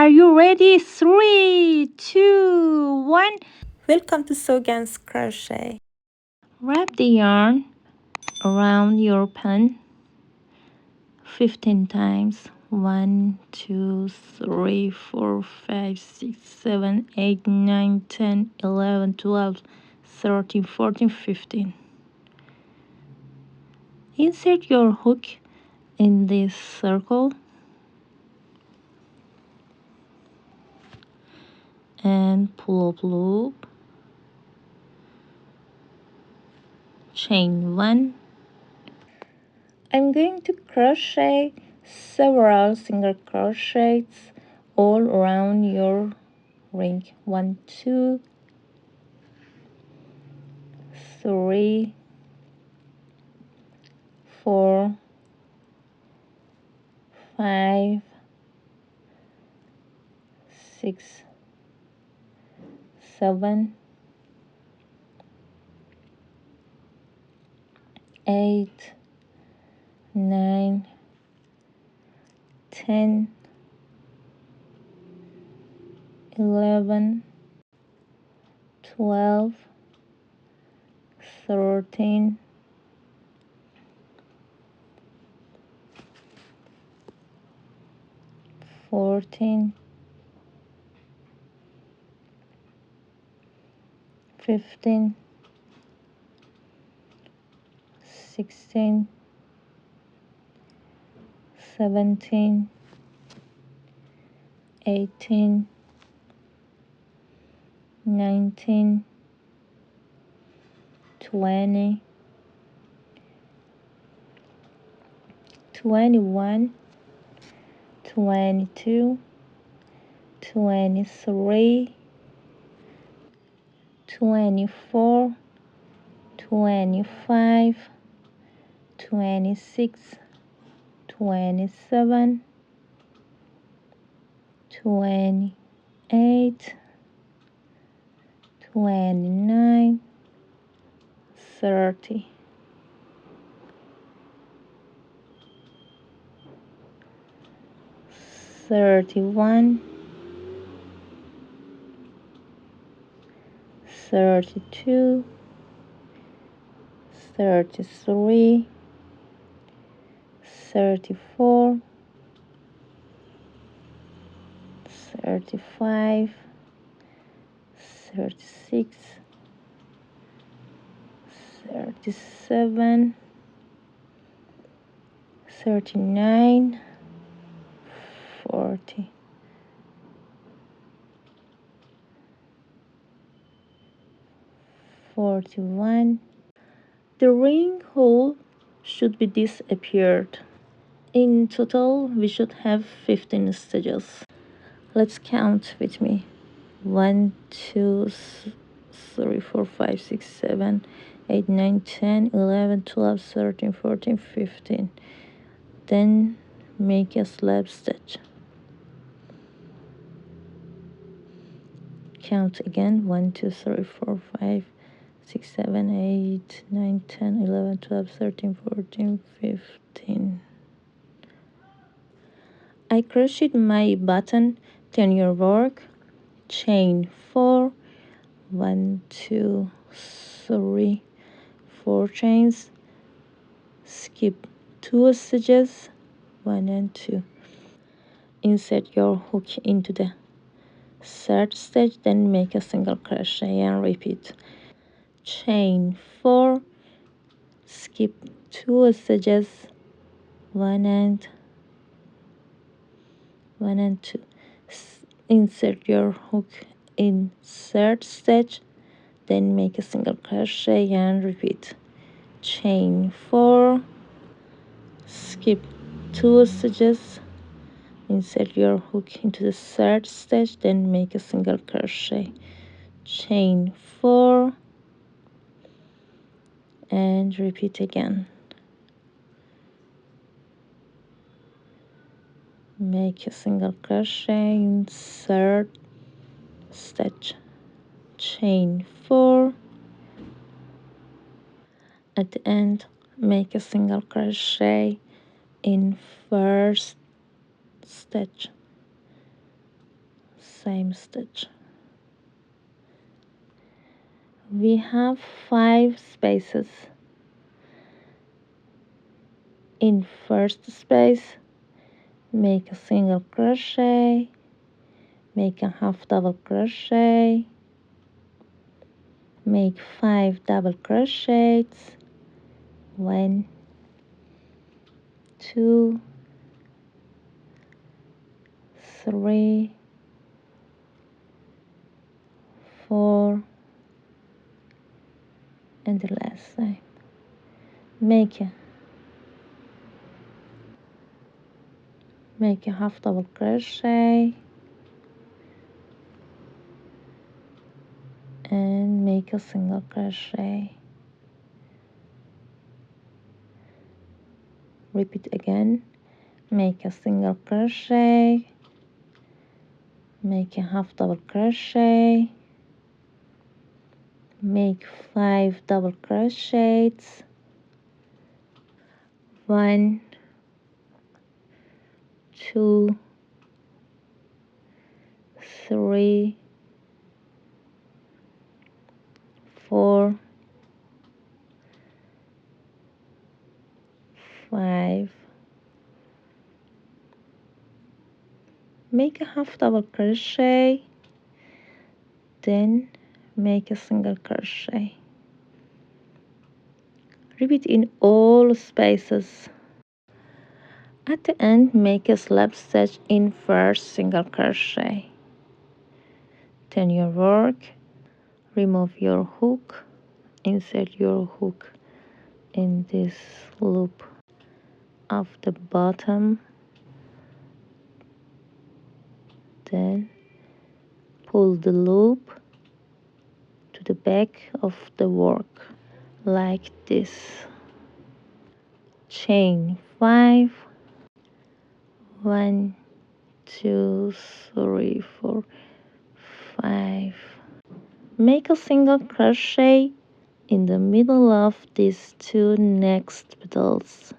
Are you ready? 3, 2, 1. Welcome to Sogan's Crochet. Wrap the yarn around your pen 15 times. 1, 2, 3, 4, 5, 6, 7, 8, 9, 10, 11, 12, 13, 14, 15. Insert your hook in this circle and pull up loop, chain 1. I'm going to crochet several single crochets all around your ring. 1, 2, 3, 4, 5, 6, 7, 8, 9, 10, 11, 12, 13, 14, 15, 16, 17, 18, 19, 20, 21, 22, 23, 24, 25, 26, 27, 28, 29, 30. 31, 32, 33, 34, 35, 36, 37, 39, 40. 41. The ring hole should be disappeared. In total, we should have 15 stitches. Let's count with me. 1, 2, 3, 4, 5, 6, 7, 8, 9, 10, 11, 12, 13, 14, 15. Then make a slab stitch. Count again. 1, 2, 3, 4, 5, 6, 7, 8, 9, 10, 11, 12, 13, 14, 15. I crocheted my button, turn your work, chain 4, 1, 2, 3, 4 chains, skip 2 stitches, 1 and 2. Insert your hook into the third stitch, then make a single crochet and repeat. Chain 4, skip 2 stitches, 1 and 2. Insert your hook in third stitch, then make a single crochet and repeat. Chain 4, skip 2 stitches, insert your hook into the third stitch, then make a single crochet. Chain 4 and repeat again. Make a single crochet in third stitch. Chain 4. At the end, make a single crochet in first stitch. same stitch. We have 5 spaces. In first space, make a single crochet, make a half double crochet, make 5 double crochets, 1, 2, 3, 4, and the last time make a half double crochet and make a single crochet. Repeat again, make a single crochet, make a half double crochet, make 5 double crochets, 1, 2, 3, 4, 5, make a half double crochet, then make a single crochet. Repeat in all spaces. At the end, make a slip stitch in first single crochet. Turn your work, remove your hook, insert your hook in this loop of the bottom, then pull the loop to the back of the work like this. Chain 5, 1, 2, 3, 4, 5. Make a single crochet in the middle of these 2 next petals.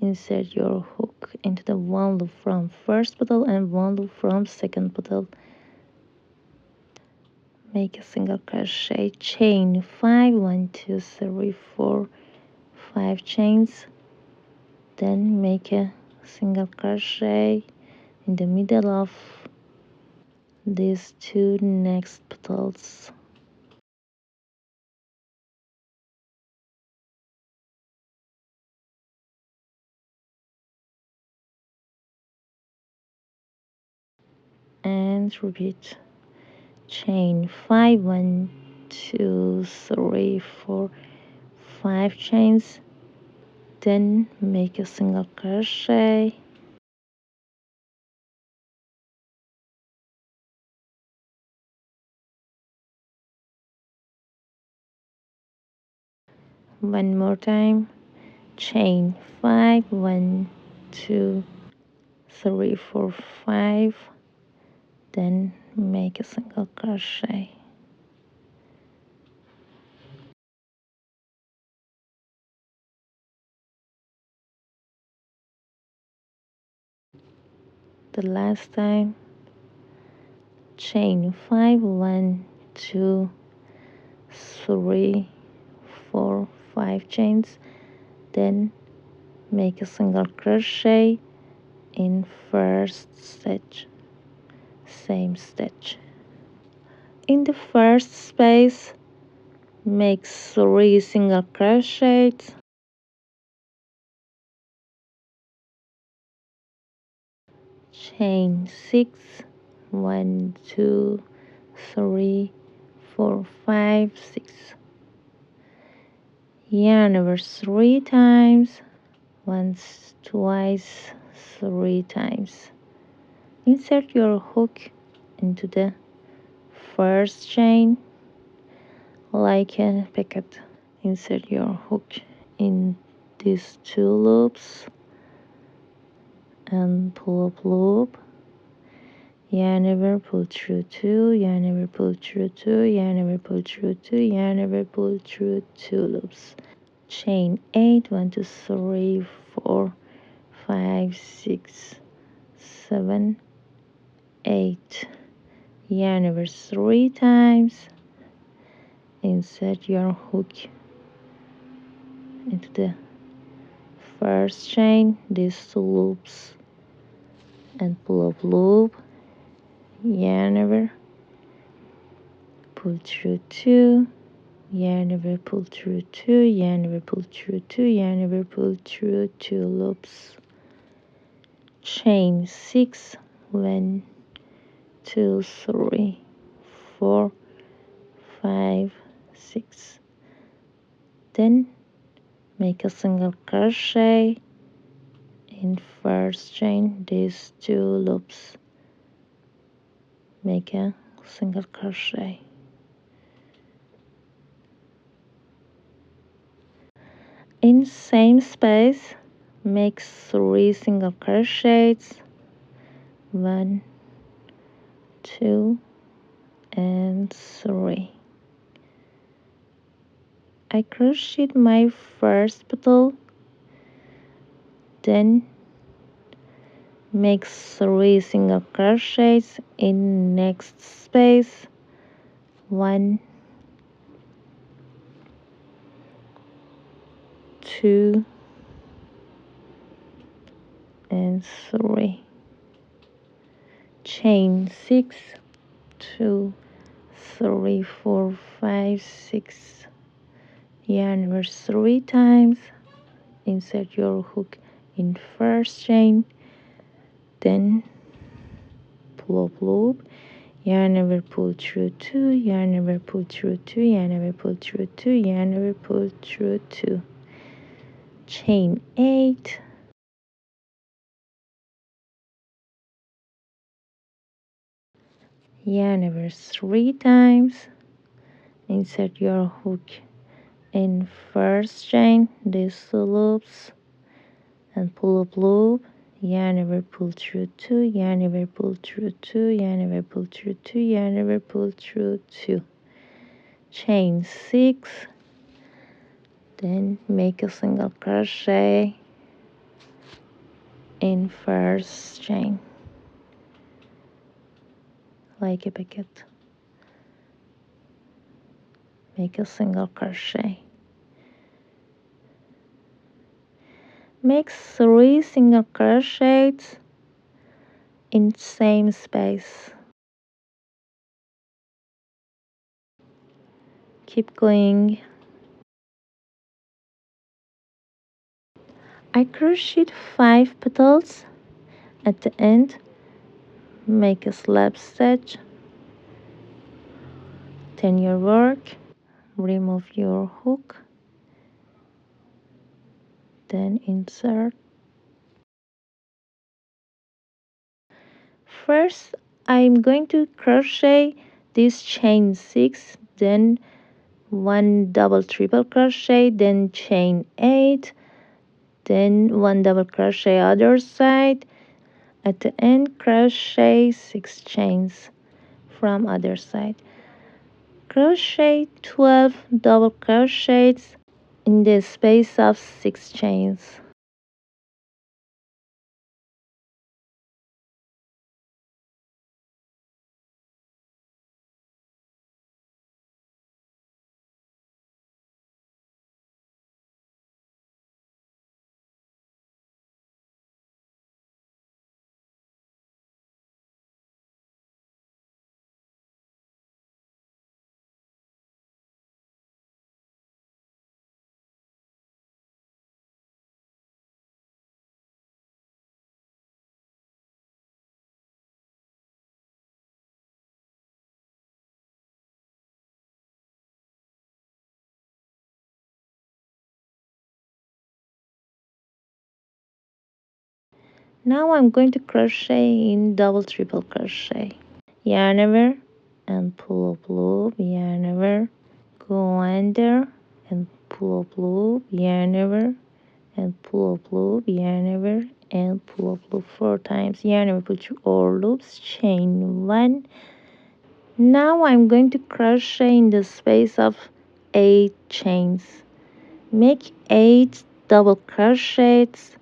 Insert your hook into the one loop from first petal and one loop from second petal. Make a single crochet, chain 5, 1, 2, 3, 4, 5 chains, then make a single crochet in the middle of these 2 next petals. And repeat. Chain 5, 1, 2, 3, 4, 5 chains, then make a single crochet, one more time, chain 5, 1, 2, 3, 4, 5, then make a single crochet. The last time, chain 5, 1, 2, 3, 4, 5 chains, then make a single crochet in first stitch, same stitch. In the first space, make 3 single crochets, chain 6, 1, 2, 3, 4, 5, 6. Yarn over 3 times, once, twice, 3 times. Insert your hook into the first chain like a picket. Insert your hook in these 2 loops and pull up loop, yarn over, pull through 2, yarn over, pull through 2, yarn over, pull through 2, yarn over, pull through 2 loops. Chain 8, 1, 2, 3, 4, 5, 6, 7, 8. Yarn over 3 times. Insert your hook into the first chain, these 2 loops, and pull up loop, yarn over, pull through 2, yarn over, pull through 2, yarn over, pull through 2, yarn over, pull through 2 loops, chain 6, 1, 2, 3, 4, 5, 6. Then make a single crochet in first chain, these 2 loops, make a single crochet. In same space, make 3 single crochets, 1, 2, and 3. I crocheted my first petal, then make 3 single crochets in next space, 1, 2, and 3. Chain 6, 2, 3, 4, 5, 6. Yarn over 3 times. Insert your hook in first chain, then pull up loop, yarn over, pull through 2, yarn over, pull through 2, yarn over, pull through 2, yarn over, pull through 2. Chain 8. Yarn over 3 times. Insert your hook in first chain, these 2 loops, and pull up loop, yarn over, pull through 2, yarn over, pull through 2, yarn over, pull through 2, yarn over, pull through 2. Chain 6, then make a single crochet in first chain like a bucket. Make a single crochet. Make 3 single crochets in same space. Keep going. I crocheted 5 petals. At the end, make a slip stitch. Turn your work, remove your hook, then insert. First, I'm going to crochet this chain 6, then 1 double triple crochet, then chain 8, then 1 double crochet other side. At the end, crochet 6 chains from other side. Crochet 12 double crochets in the space of 6 chains. Now I'm going to crochet in double triple crochet. Yarn over and pull up loop, yarn over, go under and pull up loop, yarn over and pull up loop, yarn over and pull up loop 4 times, yarn over, pull through all loops, chain 1. Now I'm going to crochet in the space of 8 chains. Make 8 double crochets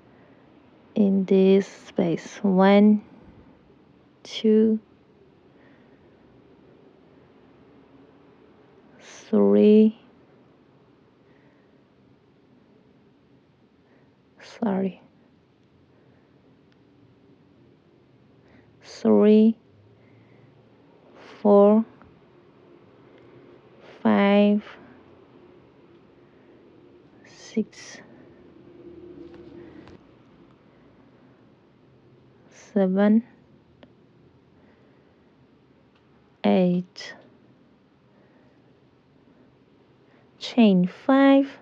in this space. 1, 2, three, sorry, 3, 4, 5, 6, 7, 8, chain 5,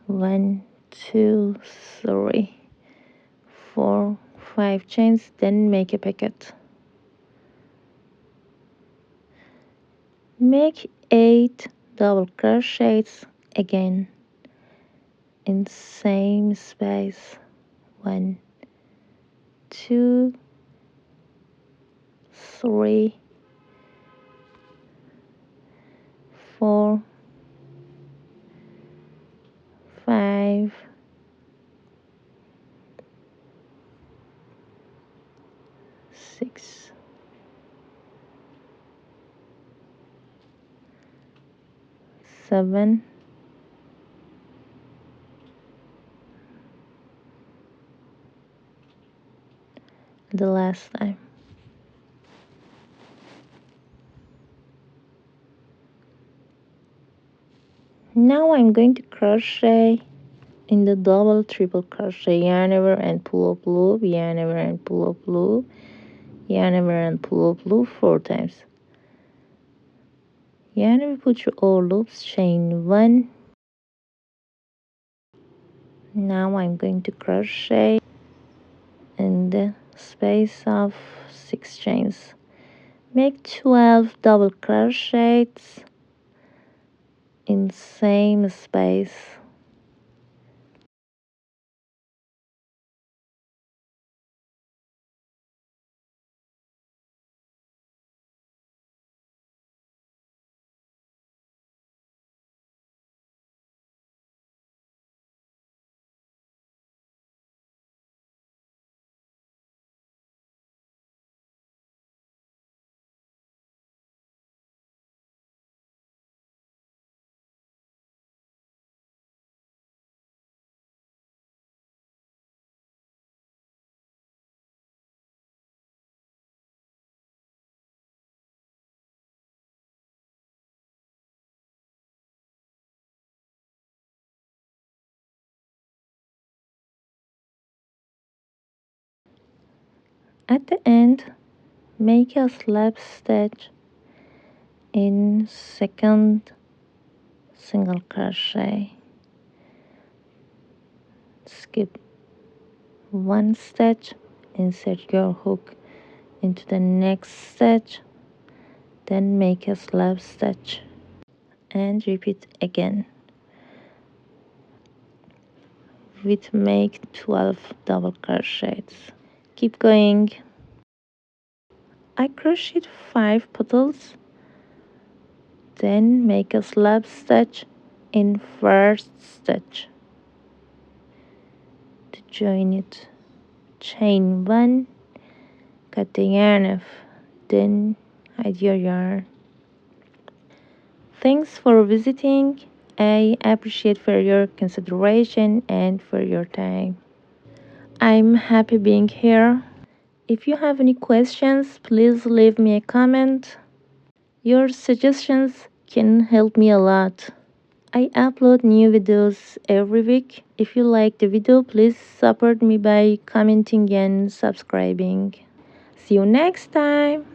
1, 2, 3, 4, 5 chains, then make a pocket. Make 8 double crochets again in same space. 1, 2, 3, 4, 5, 6, 7, the last time. Now I'm going to crochet in the double triple crochet, yarn over and pull up loop, yarn over and pull up loop, yarn over and pull up loop 4 times. Yarn over, put through all loops, chain 1. Now I'm going to crochet in the space of 6 chains. Make 12 double crochets in same space. At the end, make a slip stitch in second single crochet. Skip 1 stitch, insert your hook into the next stitch, then make a slip stitch and repeat again. With make 12 double crochets. Keep going. I crocheted 5 petals, then make a slip stitch in first stitch. To join it, chain 1, cut the yarn off, then hide your yarn. Thanks for visiting. I appreciate for your consideration and for your time. I'm happy being here. If you have any questions, please leave me a comment. Your suggestions can help me a lot. I upload new videos every week. If you like the video, please support me by commenting and subscribing. See you next time.